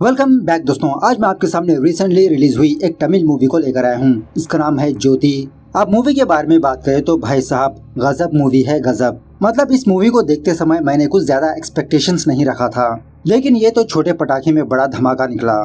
Welcome back दोस्तों। आज मैं आपके सामने रिसेंटली रिलीज हुई एक तमिल मूवी को लेकर आया हूँ। इसका नाम है ज्योति। अब मूवी के बारे में बात करें तो भाई साहब गजब मूवी है, गजब। मतलब इस मूवी को देखते समय मैंने कुछ ज्यादा एक्सपेक्टेशंस नहीं रखा था, लेकिन ये तो छोटे पटाखे में बड़ा धमाका निकला।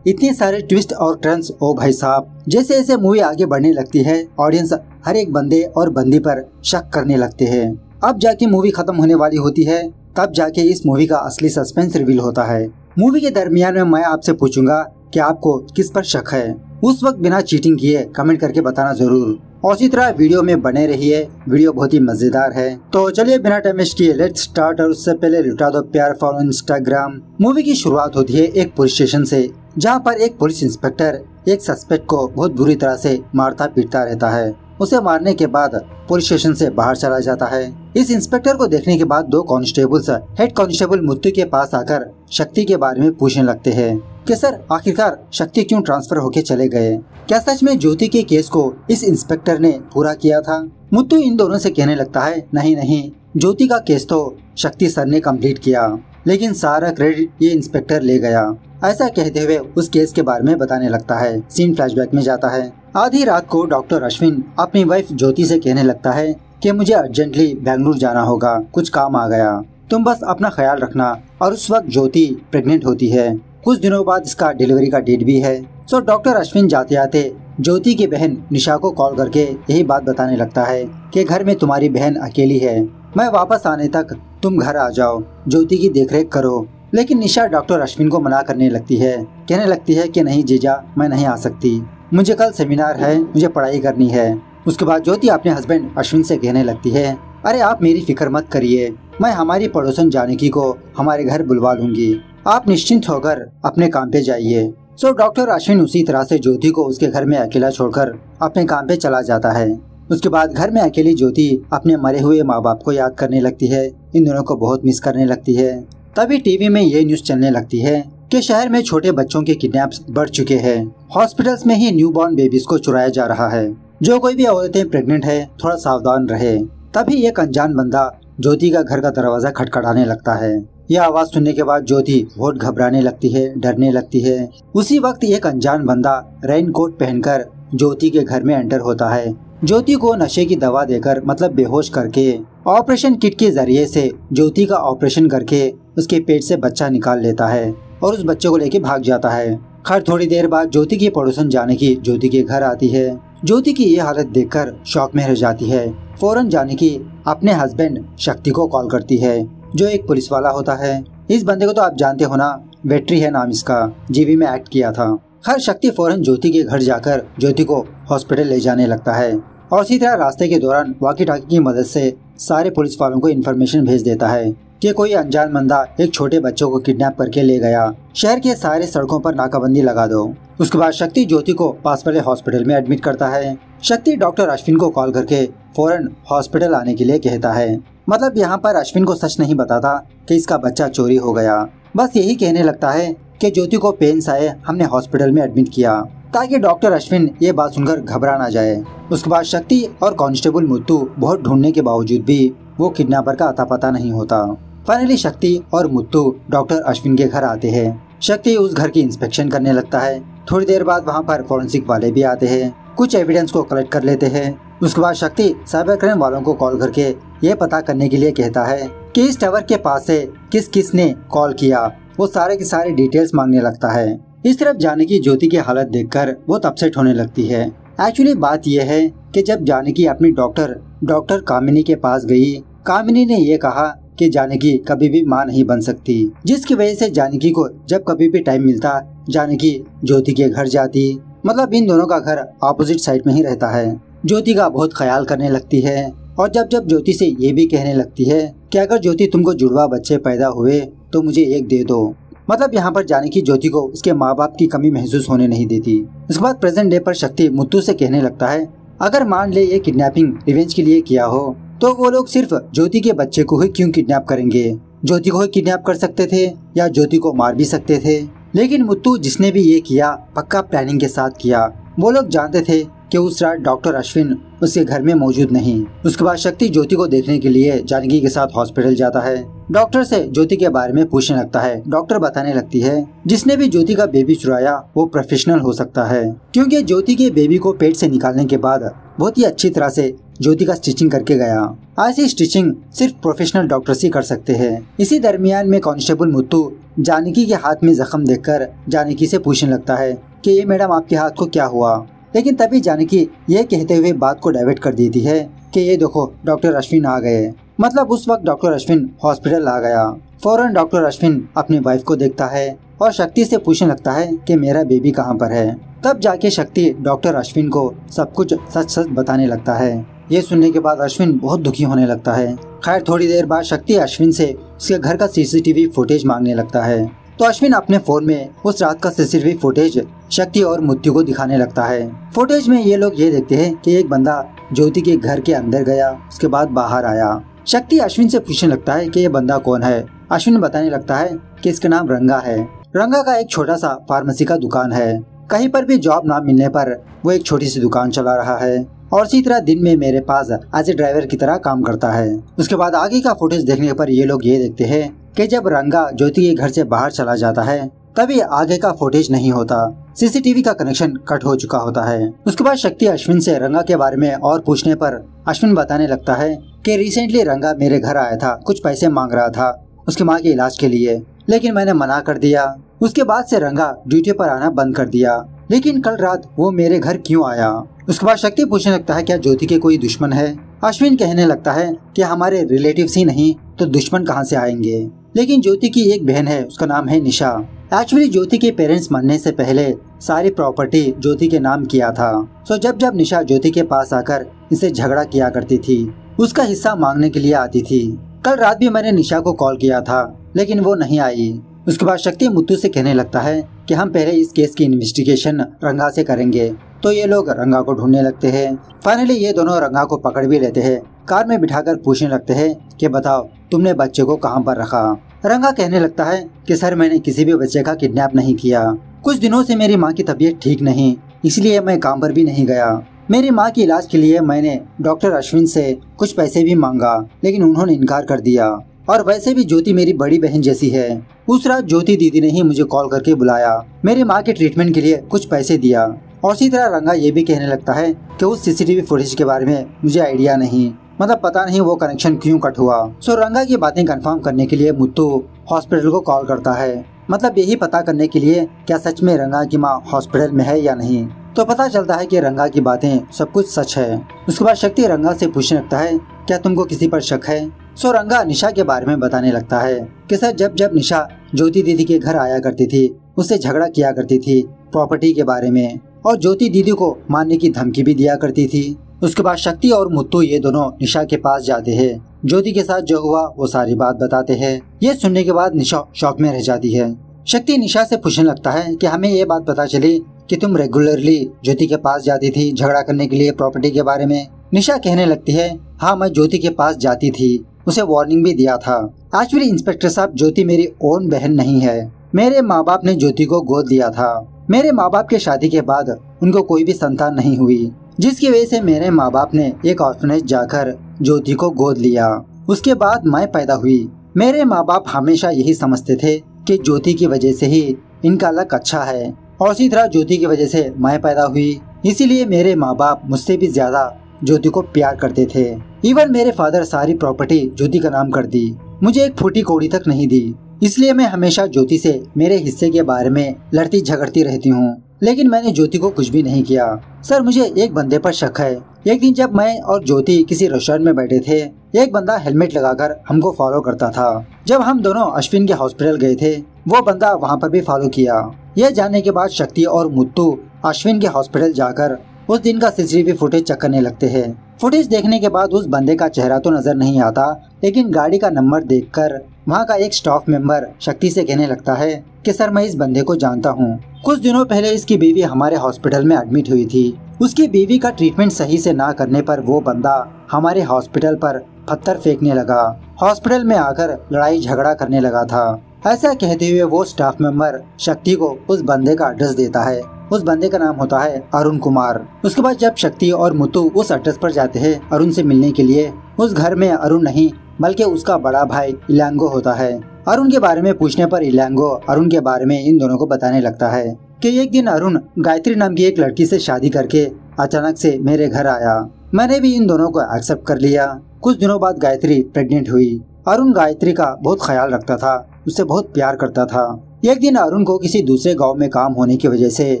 इतने सारे ट्विस्ट और टर्न्स, ओ भाई साहब। जैसे जैसे मूवी आगे बढ़ने लगती है, ऑडियंस हर एक बंदे और बंदी पर शक करने लगते हैं। अब जाके मूवी खत्म होने वाली होती है, तब जाके इस मूवी का असली सस्पेंस रिवील होता है। मूवी के दरमियान में मैं आपसे पूछूंगा कि आपको किस पर शक है। उस वक्त बिना चीटिंग किए कमेंट करके बताना जरूर, और इसी तरह वीडियो में बने रहिए। वीडियो बहुत ही मजेदार है। तो चलिए बिना टाइम वेस्ट किए लेट्स स्टार्ट। और उससे पहले लुटा दो प्यार फॉलो इंस्टाग्राम। मूवी की शुरुआत होती है एक पुलिस स्टेशन से, जहाँ पर एक पुलिस इंस्पेक्टर एक सस्पेक्ट को बहुत बुरी तरह से मारता पीटता रहता है। उसे मारने के बाद पुलिस स्टेशन से बाहर चला जाता है। इस इंस्पेक्टर को देखने के बाद दो कांस्टेबल्स हेड कांस्टेबल मुत्तू के पास आकर शक्ति के बारे में पूछने लगते हैं कि सर आखिरकार शक्ति क्यों ट्रांसफर होके चले गए। क्या सच में ज्योति के केस को इस इंस्पेक्टर ने पूरा किया था। मुत्तू इन दोनों से कहने लगता है नहीं नहीं, ज्योति का केस तो शक्ति सर ने कंप्लीट किया, लेकिन सारा क्रेडिट ये इंस्पेक्टर ले गया। ऐसा कहते हुए उस केस के बारे में बताने लगता है। सीन फ्लैशबैक में जाता है। आधी रात को डॉक्टर अश्विन अपनी वाइफ ज्योति से कहने लगता है कि मुझे अर्जेंटली बेंगलुरु जाना होगा, कुछ काम आ गया, तुम बस अपना ख्याल रखना। और उस वक्त ज्योति प्रेग्नेंट होती है। कुछ दिनों बाद इसका डिलीवरी का डेट भी है। सो डॉक्टर अश्विन जाते आते ज्योति की बहन निशा को कॉल करके यही बात बताने लगता है कि घर में तुम्हारी बहन अकेली है, मैं वापस आने तक तुम घर आ जाओ, ज्योति की देखरेख करो। लेकिन निशा डॉक्टर अश्विन को मना करने लगती है, कहने लगती है कि नहीं जीजा, मैं नहीं आ सकती, मुझे कल सेमिनार है, मुझे पढ़ाई करनी है। उसके बाद ज्योति अपने हस्बैंड अश्विन से कहने लगती है, अरे आप मेरी फिक्र मत करिए, मैं हमारी पड़ोसन जानकी को हमारे घर बुलवा लूंगी, आप निश्चिंत होकर अपने काम पे जाइए। सो डॉक्टर अश्विन उसी तरह से ज्योति को उसके घर में अकेला छोड़कर अपने काम पे चला जाता है। उसके बाद घर में अकेली ज्योति अपने मरे हुए माँ बाप को याद करने लगती है, इन दोनों को बहुत मिस करने लगती है। तभी टीवी में ये न्यूज चलने लगती है कि शहर में छोटे बच्चों के किडनैप्स बढ़ चुके हैं। हॉस्पिटल्स में ही न्यूबॉर्न बेबीज को चुराया जा रहा है। जो कोई भी औरतें प्रेग्नेंट है थोड़ा सावधान रहे। तभी एक अनजान बंदा ज्योति का घर का दरवाजा खटखटाने लगता है। यह आवाज सुनने के बाद ज्योति बहुत घबराने लगती है, डरने लगती है। उसी वक्त एक अनजान बंदा रेनकोट पहनकर ज्योति के घर में एंटर होता है। ज्योति को नशे की दवा देकर मतलब बेहोश करके ऑपरेशन किट के जरिए से ज्योति का ऑपरेशन करके उसके पेट से बच्चा निकाल लेता है और उस बच्चे को लेके भाग जाता है। खैर थोड़ी देर बाद ज्योति की पड़ोसन जानकी ज्योति के घर आती है। ज्योति की ये हालत देखकर शॉक में रह जाती है। फौरन जानकी अपने हस्बैंड शक्ति को कॉल करती है, जो एक पुलिस वाला होता है। इस बंदे को तो आप जानते हो ना, वेट्री है नाम इसका, जीवी में एक्ट किया था। खैर शक्ति फौरन ज्योति के घर जाकर ज्योति को हॉस्पिटल ले जाने लगता है और इसी तरह रास्ते के दौरान वॉकी टॉकी की मदद से सारे पुलिस वालों को इन्फॉर्मेशन भेज देता है कि कोई अनजान बंदा एक छोटे बच्चों को किडनैप करके ले गया, शहर के सारे सड़कों पर नाकाबंदी लगा दो। उसके बाद शक्ति ज्योति को पास वाले हॉस्पिटल में एडमिट करता है। शक्ति डॉक्टर अश्विन को कॉल करके फौरन हॉस्पिटल आने के लिए कहता है। मतलब यहाँ पर अश्विन को सच नहीं बताता कि इसका बच्चा चोरी हो गया, बस यही कहने लगता है कि ज्योति को पेन्स आए, हमने हॉस्पिटल में एडमिट किया, ताकि डॉक्टर अश्विन ये बात सुनकर घबरा ना जाए। उसके बाद शक्ति और कांस्टेबल मुत्तू बहुत ढूंढने के बावजूद भी वो किडनैपर का अता पता नहीं होता। फाइनली शक्ति और मुत्तू डॉक्टर अश्विन के घर आते हैं। शक्ति उस घर की इंस्पेक्शन करने लगता है। थोड़ी देर बाद वहाँ पर फॉरेंसिक वाले भी आते हैं, कुछ एविडेंस को कलेक्ट कर लेते हैं। उसके बाद शक्ति साइबर क्राइम वालों को कॉल करके ये पता करने के लिए कहता है कि इस टावर के पास से किस किस ने कॉल किया। वो सारे के सारे डिटेल्स मांगने लगता है। इस तरफ जानकी ज्योति की हालत देखकर बहुत अपसेट होने लगती है। एक्चुअली बात यह है कि जब जानकी अपनी डॉक्टर कामिनी के पास गई, कामिनी ने ये कहा कि जानकी कभी भी मां नहीं बन सकती, जिसकी वजह से जानकी को जब कभी भी टाइम मिलता जानकी ज्योति के घर जाती। मतलब इन दोनों का घर ऑपोजिट साइड में ही रहता है। ज्योति का बहुत ख्याल करने लगती है और जब ज्योति से ये भी कहने लगती है कि अगर ज्योति तुमको जुड़वा बच्चे पैदा हुए तो मुझे एक दे दो। मतलब यहाँ पर जानकी ज्योति को उसके माँ बाप की कमी महसूस होने नहीं देती। उसके बाद प्रेजेंट डे पर शक्ति मुत्तू से कहने लगता है, अगर मान ले ये किडनैपिंग रिवेंज के लिए किया हो तो वो लोग सिर्फ ज्योति के बच्चे को ही क्यों किडनैप करेंगे। ज्योति को ही किडनैप कर सकते थे या ज्योति को मार भी सकते थे, लेकिन मुत्तू जिसने भी ये किया पक्का प्लानिंग के साथ किया। वो लोग जानते थे कि उस रात डॉक्टर अश्विन उसके घर में मौजूद नहीं। उसके बाद शक्ति ज्योति को देखने के लिए जानकी के साथ हॉस्पिटल जाता है। डॉक्टर से ज्योति के बारे में पूछने लगता है। डॉक्टर बताने लगती है जिसने भी ज्योति का बेबी चुराया वो प्रोफेशनल हो सकता है, क्योंकि ज्योति के बेबी को पेट से निकालने के बाद बहुत ही अच्छी तरह से ज्योति का स्टिचिंग करके गया। ऐसी स्टिचिंग सिर्फ प्रोफेशनल डॉक्टर्स ही कर सकते हैं। इसी दरमियान में कांस्टेबल मुत्तू जानकी के हाथ में जख्म देखकर जानकी से पूछने लगता है कि ये मैडम आपके हाथ को क्या हुआ, लेकिन तभी जानकी ये कहते हुए बात को डाइवर्ट कर देती है कि ये देखो डॉक्टर अश्विन आ गए। मतलब उस वक्त डॉक्टर अश्विन हॉस्पिटल आ गया। फौरन डॉक्टर अश्विन अपनी वाइफ को देखता है और शक्ति से पूछने लगता है कि मेरा बेबी कहाँ पर है। तब जाके शक्ति डॉक्टर अश्विन को सब कुछ सच सच बताने लगता है। ये सुनने के बाद अश्विन बहुत दुखी होने लगता है। खैर थोड़ी देर बाद शक्ति अश्विन से उसके घर का सीसीटीवी फुटेज मांगने लगता है, तो अश्विन अपने फोन में उस रात का सीसीटीवी फुटेज शक्ति और मुत्तू को दिखाने लगता है। फुटेज में ये लोग ये देखते हैं कि एक बंदा ज्योति के घर के अंदर गया, उसके बाद बाहर आया। शक्ति अश्विन से पूछने लगता है कि ये बंदा कौन है। अश्विन बताने लगता है कि इसका नाम रंगा है। रंगा का एक छोटा सा फार्मेसी का दुकान है। कहीं पर भी जॉब ना मिलने पर वो एक छोटी सी दुकान चला रहा है और इसी तरह दिन में मेरे पास एज ए ड्राइवर की तरह काम करता है। उसके बाद आगे का फुटेज देखने पर ये लोग ये देखते हैं कि जब रंगा ज्योति के घर से बाहर चला जाता है तभी आगे का फुटेज नहीं होता, सीसीटीवी का कनेक्शन कट हो चुका होता है। उसके बाद शक्ति अश्विन से रंगा के बारे में और पूछने पर अश्विन बताने लगता है कि रिसेंटली रंगा मेरे घर आया था, कुछ पैसे मांग रहा था उसकी माँ के इलाज के लिए, लेकिन मैंने मना कर दिया। उसके बाद से रंगा ड्यूटी पर आना बंद कर दिया, लेकिन कल रात वो मेरे घर क्यों आया। उसके बाद शक्ति पूछने लगता है क्या ज्योति के कोई दुश्मन है। अश्विन कहने लगता है कि हमारे रिलेटिव्स ही नहीं तो दुश्मन कहाँ से आएंगे, लेकिन ज्योति की एक बहन है, उसका नाम है निशा। एक्चुअली ज्योति के पेरेंट्स मरने से पहले सारी प्रॉपर्टी ज्योति के नाम किया था। सो जब जब निशा ज्योति के पास आकर इसे झगड़ा किया करती थी, उसका हिस्सा मांगने के लिए आती थी। कल रात भी मैंने निशा को कॉल किया था लेकिन वो नहीं आई। उसके बाद शक्ति मुत्तू से कहने लगता है कि हम पहले इस केस की इन्वेस्टिगेशन रंगा से करेंगे, तो ये लोग रंगा को ढूंढने लगते हैं। फाइनली ये दोनों रंगा को पकड़ भी लेते हैं। कार में बिठाकर पूछने लगते हैं कि बताओ तुमने बच्चे को कहाँ पर रखा। रंगा कहने लगता है कि सर मैंने किसी भी बच्चे का किडनैप नहीं किया, कुछ दिनों से मेरी माँ की तबीयत ठीक नहीं, इसलिए मैं काम पर भी नहीं गया। मेरी माँ के इलाज के लिए मैंने डॉक्टर अश्विन से कुछ पैसे भी मांगा लेकिन उन्होंने इनकार कर दिया, और वैसे भी ज्योति मेरी बड़ी बहन जैसी है। उस रात ज्योति दीदी ने ही मुझे कॉल करके बुलाया, मेरी माँ के ट्रीटमेंट के लिए कुछ पैसे दिया। और इसी तरह रंगा ये भी कहने लगता है कि उस सीसीटीवी फुटेज के बारे में मुझे आइडिया नहीं, मतलब पता नहीं वो कनेक्शन क्यों कट हुआ। सो रंगा की बातें कंफर्म करने के लिए मुत्तू हॉस्पिटल को कॉल करता है, मतलब यही पता करने के लिए क्या सच में रंगा की माँ हॉस्पिटल में है या नहीं। तो पता चलता है कि रंगा की बातें सब कुछ सच है। उसके बाद शक्ति रंगा से पूछने लगता है क्या तुमको किसी पर शक है। सो रंगा निशा के बारे में बताने लगता है कि सर जब जब निशा ज्योति दीदी के घर आया करती थी उससे झगड़ा किया करती थी प्रॉपर्टी के बारे में, और ज्योति दीदी को मारने की धमकी भी दिया करती थी। उसके बाद शक्ति और मुत्तू ये दोनों निशा के पास जाते हैं, ज्योति के साथ जो हुआ वो सारी बात बताते हैं। ये सुनने के बाद निशा शॉक में रह जाती है। शक्ति निशा से पूछने लगता है कि हमें ये बात पता चली कि तुम रेगुलरली ज्योति के पास जाती थी झगड़ा करने के लिए प्रॉपर्टी के बारे में। निशा कहने लगती है हाँ मैं ज्योति के पास जाती थी, उसे वार्निंग भी दिया था। एक्चुअली इंस्पेक्टर साहब ज्योति मेरी ओन बहन नहीं है, मेरे माँ बाप ने ज्योति को गोद लिया था। मेरे माँ बाप के शादी के बाद उनको कोई भी संतान नहीं हुई, जिसकी वजह से मेरे माँ बाप ने एक ऑर्फनेज जाकर ज्योति को गोद लिया। उसके बाद मैं पैदा हुई। मेरे माँ बाप हमेशा यही समझते थे कि ज्योति की वजह से ही इनका लक अच्छा है, और इसी तरह ज्योति की वजह से मैं पैदा हुई। इसीलिए मेरे माँ बाप मुझसे भी ज्यादा ज्योति को प्यार करते थे। इवन मेरे फादर सारी प्रॉपर्टी ज्योति का नाम कर दी, मुझे एक फूटी कौड़ी तक नहीं दी। इसलिए मैं हमेशा ज्योति से मेरे हिस्से के बारे में लड़ती झगड़ती रहती हूँ, लेकिन मैंने ज्योति को कुछ भी नहीं किया। सर मुझे एक बंदे पर शक है। एक दिन जब मैं और ज्योति किसी रेस्टोरेंट में बैठे थे, एक बंदा हेलमेट लगाकर हमको फॉलो करता था। जब हम दोनों अश्विन के हॉस्पिटल गए थे वो बंदा वहाँ पर भी फॉलो किया। यह जानने के बाद शक्ति और मुत्तू अश्विन के हॉस्पिटल जाकर उस दिन का सीसीटीवी फुटेज चेक करने लगते हैं। फुटेज देखने के बाद उस बंदे का चेहरा तो नजर नहीं आता, लेकिन गाड़ी का नंबर देखकर वहाँ का एक स्टाफ मेंबर शक्ति से कहने लगता है कि सर मैं इस बंदे को जानता हूँ। कुछ दिनों पहले इसकी बीवी हमारे हॉस्पिटल में एडमिट हुई थी। उसकी बीवी का ट्रीटमेंट सही से ना करने पर वो बंदा हमारे हॉस्पिटल पर पत्थर फेंकने लगा, हॉस्पिटल में आकर लड़ाई झगड़ा करने लगा था। ऐसा कहते हुए वो स्टाफ मेंबर शक्ति को उस बंदे का एड्रेस देता है। उस बंदे का नाम होता है अरुण कुमार। उसके बाद जब शक्ति और मुत्तू उस एड्रेस पर जाते हैं अरुण से मिलने के लिए, उस घर में अरुण नहीं बल्कि उसका बड़ा भाई इलांगो होता है। अरुण के बारे में पूछने पर इलांगो अरुण के बारे में इन दोनों को बताने लगता है कि एक दिन अरुण गायत्री नाम की एक लड़की से शादी करके अचानक से मेरे घर आया। मैंने भी इन दोनों को एक्सेप्ट कर लिया। कुछ दिनों बाद गायत्री प्रेग्नेंट हुई। अरुण गायत्री का बहुत ख्याल रखता था, उससे बहुत प्यार करता था। एक दिन अरुण को किसी दूसरे गांव में काम होने की वजह से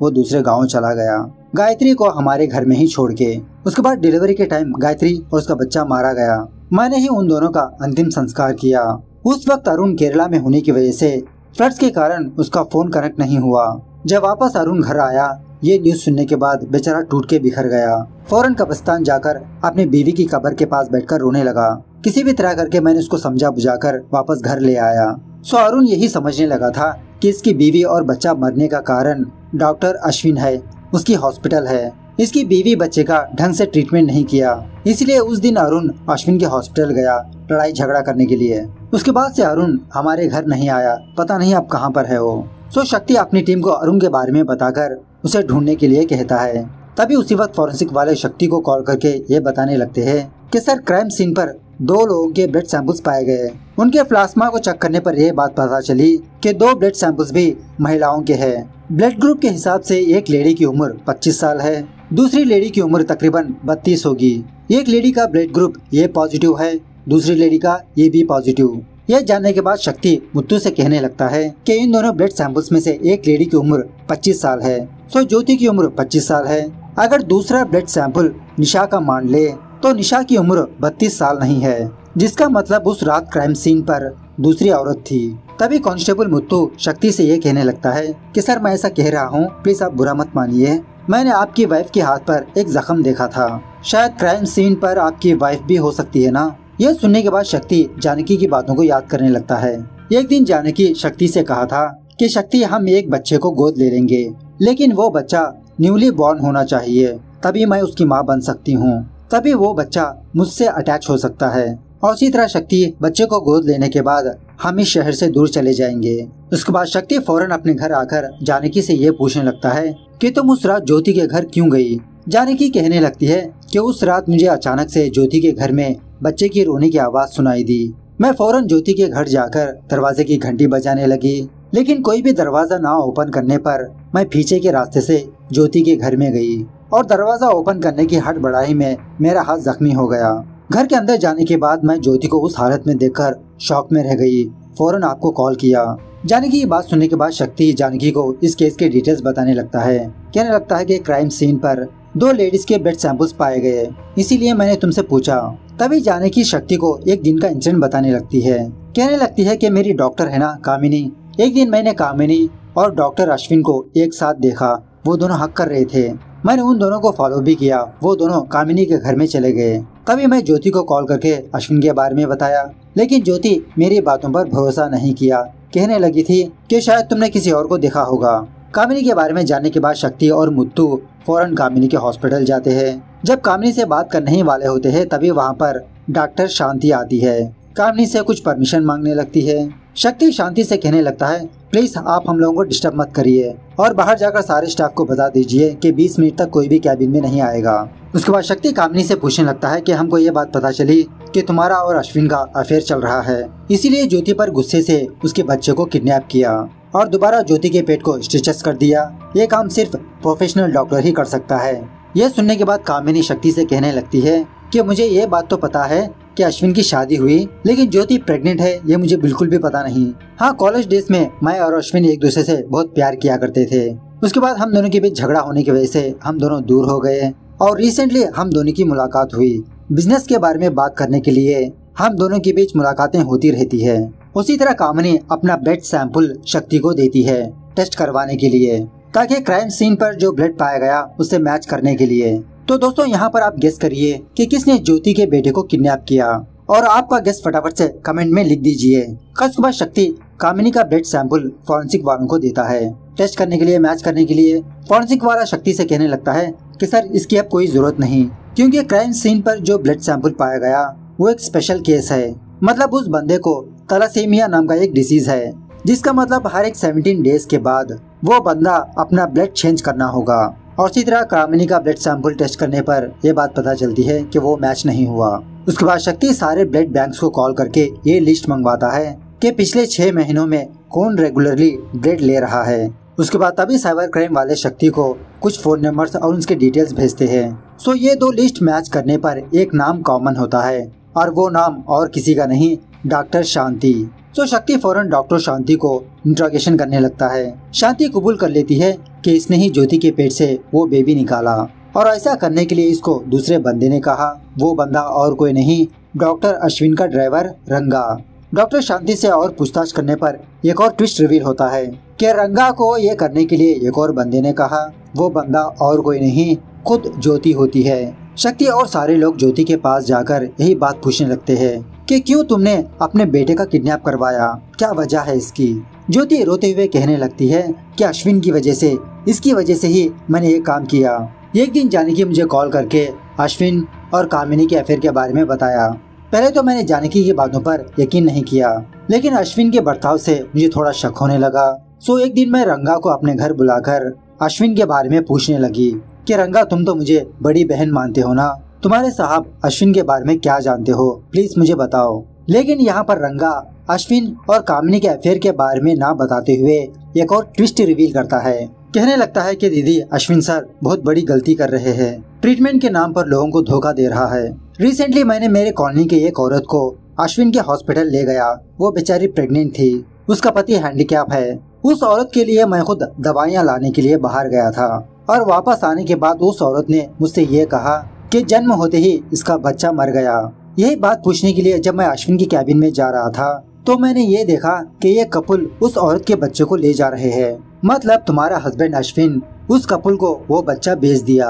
वो दूसरे गांव चला गया, गायत्री को हमारे घर में ही छोड़ के। उसके बाद डिलीवरी के टाइम गायत्री और उसका बच्चा मारा गया। मैंने ही उन दोनों का अंतिम संस्कार किया। उस वक्त अरुण केरला में होने की वजह से फ्लड्स के कारण उसका फोन कनेक्ट नहीं हुआ। जब वापस अरुण घर आया, ये न्यूज सुनने के बाद बेचारा टूट के बिखर गया। फौरन कब्रिस्तान जाकर अपनी बीवी की कब्र के पास बैठकर रोने लगा। किसी भी तरह करके मैंने उसको समझा बुझाकर वापस घर ले आया। सो अरुण यही समझने लगा था कि इसकी बीवी और बच्चा मरने का कारण डॉक्टर अश्विन है, उसकी हॉस्पिटल है। इसकी बीवी बच्चे का ढंग से ट्रीटमेंट नहीं किया, इसलिए उस दिन अरुण अश्विन के हॉस्पिटल गया लड़ाई झगड़ा करने के लिए। उसके बाद से अरुण हमारे घर नहीं आया, पता नहीं अब कहाँ पर है वो। सो शक्ति अपनी टीम को अरुण के बारे में बताकर उसे ढूंढने के लिए कहता है। तभी उसी वक्त फॉरेंसिक वाले शक्ति को कॉल करके ये बताने लगते हैं कि सर क्राइम सीन पर 2 लोगों के ब्लड सैंपल्स पाए गए। उनके प्लाज्मा को चेक करने पर यह बात पता चली कि 2 ब्लड सैंपल्स भी महिलाओं के हैं। ब्लड ग्रुप के हिसाब से एक लेडी की उम्र 25 साल है, दूसरी लेडी की उम्र तकरीबन 32 होगी। एक लेडी का ब्लड ग्रुप ये पॉजिटिव है, दूसरी लेडी का ये भी पॉजिटिव। यह जानने के बाद शक्ति मुत्तू से कहने लगता है कि इन दोनों ब्लड सैंपल्स में से एक लेडी की उम्र 25 साल है, सो ज्योति की उम्र 25 साल है। अगर दूसरा ब्लड सैंपल निशा का मान ले तो निशा की उम्र 32 साल नहीं है, जिसका मतलब उस रात क्राइम सीन पर दूसरी औरत थी। तभी कांस्टेबल मुत्तू शक्ति से ये कहने लगता है कि सर मैं ऐसा कह रहा हूँ, प्लीज आप बुरा मत मानिए। मैंने आपकी वाइफ के हाथ पर एक जख्म देखा था, शायद क्राइम सीन पर आपकी वाइफ भी हो सकती है ना। यह सुनने के बाद शक्ति जानकी की बातों को याद करने लगता है। एक दिन जानकी शक्ति से कहा था कि शक्ति हम एक बच्चे को गोद ले लेंगे, लेकिन वो बच्चा न्यूली बॉर्न होना चाहिए, तभी मैं उसकी माँ बन सकती हूँ, तभी वो बच्चा मुझसे अटैच हो सकता है। और इसी तरह शक्ति बच्चे को गोद लेने के बाद हम इस शहर से दूर चले जाएंगे। उसके बाद शक्ति फौरन अपने घर आकर जानकी से ये पूछने लगता है कि तुम उस रात ज्योति के घर क्यों गई। जानकी कहने लगती है कि उस रात मुझे अचानक से ज्योति के घर में बच्चे की रोने की आवाज सुनाई दी। मैं फौरन ज्योति के घर जाकर दरवाजे की घंटी बजाने लगी, लेकिन कोई भी दरवाजा ना ओपन करने पर मैं पीछे के रास्ते से ज्योति के घर में गई और दरवाजा ओपन करने की हड़बड़ाई में मेरा हाथ जख्मी हो गया। घर के अंदर जाने के बाद मैं ज्योति को उस हालत में देखकर शॉक में रह गई। फौरन आपको कॉल किया। जानकी की बात सुनने के बाद शक्ति जानकी को इस केस के डिटेल्स बताने लगता है। कहने लगता है कि क्राइम सीन पर 2 लेडीज के ब्लड सैंपल्स पाए गए, इसीलिए मैंने तुमसे पूछा। तभी जानकी शक्ति को एक दिन का इंसिडेंट बताने लगती है। कहने लगती है कि मेरी डॉक्टर है ना कामिनी, एक दिन मैंने कामिनी और डॉक्टर अश्विन को एक साथ देखा, वो दोनों हक कर रहे थे। मैंने उन दोनों को फॉलो भी किया, वो दोनों कामिनी के घर में चले गए। तभी मैं ज्योति को कॉल करके अश्विन के बारे में बताया, लेकिन ज्योति मेरी बातों पर भरोसा नहीं किया। कहने लगी थी कि शायद तुमने किसी और को देखा होगा। कामिनी के बारे में जानने के बाद शक्ति और मुत्तू फौरन कामिनी के हॉस्पिटल जाते हैं। जब कामिनी से बात करने ही वाले होते हैं, तभी वहाँ पर डॉक्टर शांति आती है। कामिनी से कुछ परमिशन मांगने लगती है। शक्ति शांति से कहने लगता है प्लीज आप हम लोगों को डिस्टर्ब मत करिए और बाहर जाकर सारे स्टाफ को बता दीजिए कि 20 मिनट तक कोई भी कैबिन में नहीं आएगा। उसके बाद शक्ति कामिनी से पूछने लगता है कि हमको ये बात पता चली कि तुम्हारा और अश्विन का अफेयर चल रहा है, इसीलिए ज्योति पर गुस्से से उसके बच्चे को किडनैप किया और दोबारा ज्योति के पेट को स्टिचेस कर दिया। ये काम सिर्फ प्रोफेशनल डॉक्टर ही कर सकता है। यह सुनने के बाद कामिनी शक्ति से कहने लगती है कि मुझे ये बात तो पता है कि अश्विन की शादी हुई, लेकिन ज्योति प्रेग्नेंट है ये मुझे बिल्कुल भी पता नहीं। हाँ, कॉलेज डेज में मैं और अश्विन एक दूसरे से बहुत प्यार किया करते थे। उसके बाद हम दोनों के बीच झगड़ा होने की वजह से हम दोनों दूर हो गए और रिसेंटली हम दोनों की मुलाकात हुई। बिजनेस के बारे में बात करने के लिए हम दोनों के बीच मुलाकातें होती रहती है। उसी तरह कामिनी अपना ब्लड सैंपल शक्ति को देती है टेस्ट करवाने के लिए, ताकि क्राइम सीन पर जो ब्लड पाया गया उससे मैच करने के लिए। तो दोस्तों यहाँ पर आप गेस करिए कि किसने ज्योति के बेटे को किडनैप किया, और आपका गेस फटाफट से कमेंट में लिख दीजिए। उसके बाद शक्ति कामिनी का ब्लड सैंपल फॉरेंसिक वालों को देता है टेस्ट करने के लिए, मैच करने के लिए। फॉरेंसिक वाला शक्ति से कहने लगता है कि सर इसकी अब कोई जरूरत नहीं, क्योंकि क्राइम सीन पर जो ब्लड सैंपल पाया गया वो एक स्पेशल केस है। मतलब उस बंदे को थैलेसीमिया नाम का एक डिसीज है, जिसका मतलब हर एक 17 डेज के बाद वो बंदा अपना ब्लड चेंज करना होगा। और इसी तरह कामिनी का ब्लड सैंपल टेस्ट करने पर यह बात पता चलती है कि वो मैच नहीं हुआ। उसके बाद शक्ति सारे ब्लड बैंक्स को कॉल करके ये लिस्ट मंगवाता है कि पिछले 6 महीनों में कौन रेगुलरली ब्लड ले रहा है। उसके बाद तभी साइबर क्राइम वाले शक्ति को कुछ फोन नंबर्स और उनके डिटेल्स भेजते हैं। सो ये 2 लिस्ट मैच करने पर एक नाम कॉमन होता है और वो नाम और किसी का नहीं, डॉक्टर शांति। सो शक्ति फौरन डॉक्टर शांति को इंट्रोगेशन करने लगता है। शांति कबूल कर लेती है कि इसने ही ज्योति के पेट से वो बेबी निकाला और ऐसा करने के लिए इसको दूसरे बंदे ने कहा। वो बंदा और कोई नहीं, डॉक्टर अश्विन का ड्राइवर रंगा। डॉक्टर शांति से और पूछताछ करने पर एक और ट्विस्ट रिवील होता है कि रंगा को ये करने के लिए एक और बंदे ने कहा। वो बंदा और कोई नहीं, खुद ज्योति होती है। शक्ति और सारे लोग ज्योति के पास जाकर यही बात पूछने लगते हैं कि क्यों तुमने अपने बेटे का किडनैप करवाया, क्या वजह है इसकी। ज्योति रोते हुए कहने लगती है कि अश्विन की वजह से, इसकी वजह से ही मैंने ये काम किया। एक दिन जानकी मुझे कॉल करके अश्विन और कामिनी के अफेयर के बारे में बताया। पहले तो मैंने जानकी की बातों पर यकीन नहीं किया, लेकिन अश्विन के बर्ताव से मुझे थोड़ा शक होने लगा। सो एक दिन मैं रंगा को अपने घर बुलाकर अश्विन के बारे में पूछने लगी कि रंगा, तुम तो मुझे बड़ी बहन मानते हो ना, तुम्हारे साहब अश्विन के बारे में क्या जानते हो, प्लीज मुझे बताओ। लेकिन यहाँ पर रंगा अश्विन और कामिनी के अफेयर के बारे में ना बताते हुए एक और ट्विस्ट रिवील करता है। कहने लगता है कि दीदी, अश्विन सर बहुत बड़ी गलती कर रहे हैं, ट्रीटमेंट के नाम पर लोगों को धोखा दे रहा है। रिसेंटली मैंने मेरे कॉलोनी के एक औरत को अश्विन के हॉस्पिटल ले गया। वो बेचारी प्रेग्नेंट थी, उसका पति हैंडीकैप है। उस औरत के लिए मैं खुद दवाइयाँ लाने के लिए बाहर गया था और वापस आने के बाद उस औरत ने मुझसे ये कहा कि जन्म होते ही इसका बच्चा मर गया। यही बात पूछने के लिए जब मैं अश्विन की कैबिन में जा रहा था तो मैंने ये देखा कि ये कपल उस औरत के बच्चे को ले जा रहे हैं। मतलब तुम्हारा हस्बैंड अश्विन उस कपल को वो बच्चा बेच दिया।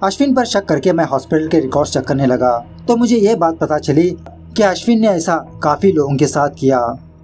अश्विन पर शक करके मैं हॉस्पिटल के रिकॉर्ड चेक करने लगा तो मुझे ये बात पता चली कि अश्विन ने ऐसा काफी लोगों के साथ किया।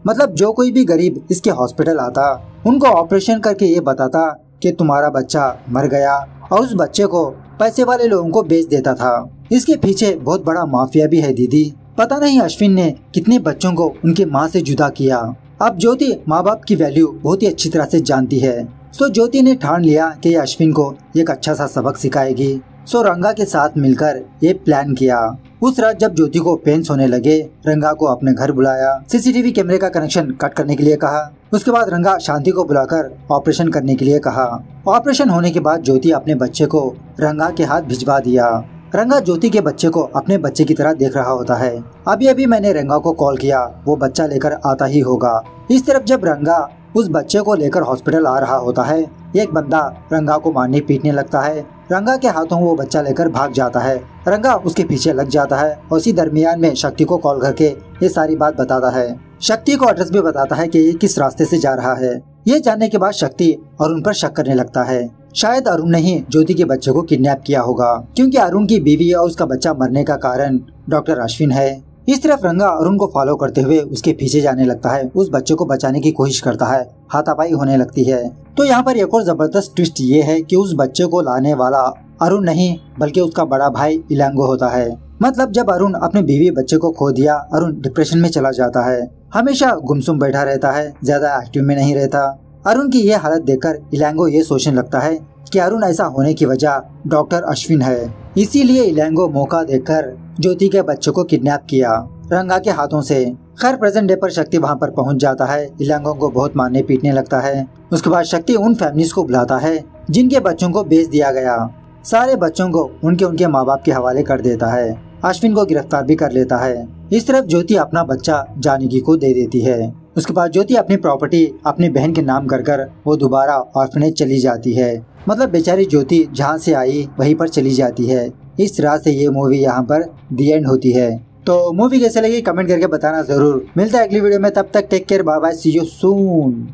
मतलब जो कोई भी गरीब इसके हॉस्पिटल आता उनको ऑपरेशन करके ये बताता कि तुम्हारा बच्चा मर गया और उस बच्चे को पैसे वाले लोगों को बेच देता था। इसके पीछे बहुत बड़ा माफिया भी है दीदी। पता नहीं अश्विन ने कितने बच्चों को उनकी माँ से जुदा किया। अब ज्योति माँ बाप की वैल्यू बहुत ही अच्छी तरह से जानती है। सो ज्योति ने ठान लिया कि अश्विन को एक अच्छा सा सबक सिखाएगी। सो रंगा के साथ मिलकर ये प्लान किया। उस रात जब ज्योति को पेन्स होने लगे, रंगा को अपने घर बुलाया, सीसीटीवी कैमरे का कनेक्शन कट करने के लिए कहा। उसके बाद रंगा शांति को बुलाकर ऑपरेशन करने के लिए कहा। ऑपरेशन होने के बाद ज्योति अपने बच्चे को रंगा के हाथ भिजवा दिया। रंगा ज्योति के बच्चे को अपने बच्चे की तरह देख रहा होता है। अभी अभी मैंने रंगा को कॉल किया, वो बच्चा लेकर आता ही होगा। इस तरफ जब रंगा उस बच्चे को लेकर हॉस्पिटल आ रहा होता है, एक बंदा रंगा को मारने पीटने लगता है। रंगा के हाथों वो बच्चा लेकर भाग जाता है। रंगा उसके पीछे लग जाता है और इसी दरमियान में शक्ति को कॉल करके ये सारी बात बताता है। शक्ति को एड्रेस भी बताता है कि ये किस रास्ते से जा रहा है। ये जानने के बाद शक्ति अरुण पर शक करने लगता है। शायद अरुण ने ही ज्योति के बच्चे को किडनैप किया होगा, क्योंकि अरुण की बीवी और उसका बच्चा मरने का कारण डॉक्टर अश्विन है। इस तरफ रंगा अरुण को फॉलो करते हुए उसके पीछे जाने लगता है, उस बच्चे को बचाने की कोशिश करता है, हाथापाई होने लगती है। तो यहाँ पर एक और जबरदस्त ट्विस्ट ये है कि उस बच्चे को लाने वाला अरुण नहीं बल्कि उसका बड़ा भाई इलांगो होता है। मतलब जब अरुण अपने बीवी बच्चे को खो दिया, अरुण डिप्रेशन में चला जाता है, हमेशा गुमसुम बैठा रहता है, ज्यादा एक्टिव में नहीं रहता। अरुण की ये हालत देखकर इलांगो ये सोचने लगता है कि अरुण ऐसा होने की वजह डॉक्टर अश्विन है। इसीलिए इलांगो मौका देखकर ज्योति के बच्चे को किडनैप किया रंगा के हाथों से। खैर प्रेजेंट डे पर शक्ति वहाँ पर पहुँच जाता है, इलांगो को बहुत मारने पीटने लगता है। उसके बाद शक्ति उन फैमिलीज को बुलाता है जिनके बच्चों को बेच दिया गया। सारे बच्चों को उनके माँ बाप के हवाले कर देता है। अश्विन को गिरफ्तार भी कर लेता है। इस तरफ ज्योति अपना बच्चा जानकी को दे देती है। उसके बाद ज्योति अपनी प्रॉपर्टी अपनी बहन के नाम कर वो दोबारा ऑर्फनेज चली जाती है। मतलब बेचारी ज्योति जहाँ से आई वहीं पर चली जाती है। इस तरह से ये मूवी यहाँ पर दी एंड होती है। तो मूवी कैसे लगी कमेंट करके बताना जरूर। मिलता है अगली वीडियो में, तब तक take care, bye bye, see you soon.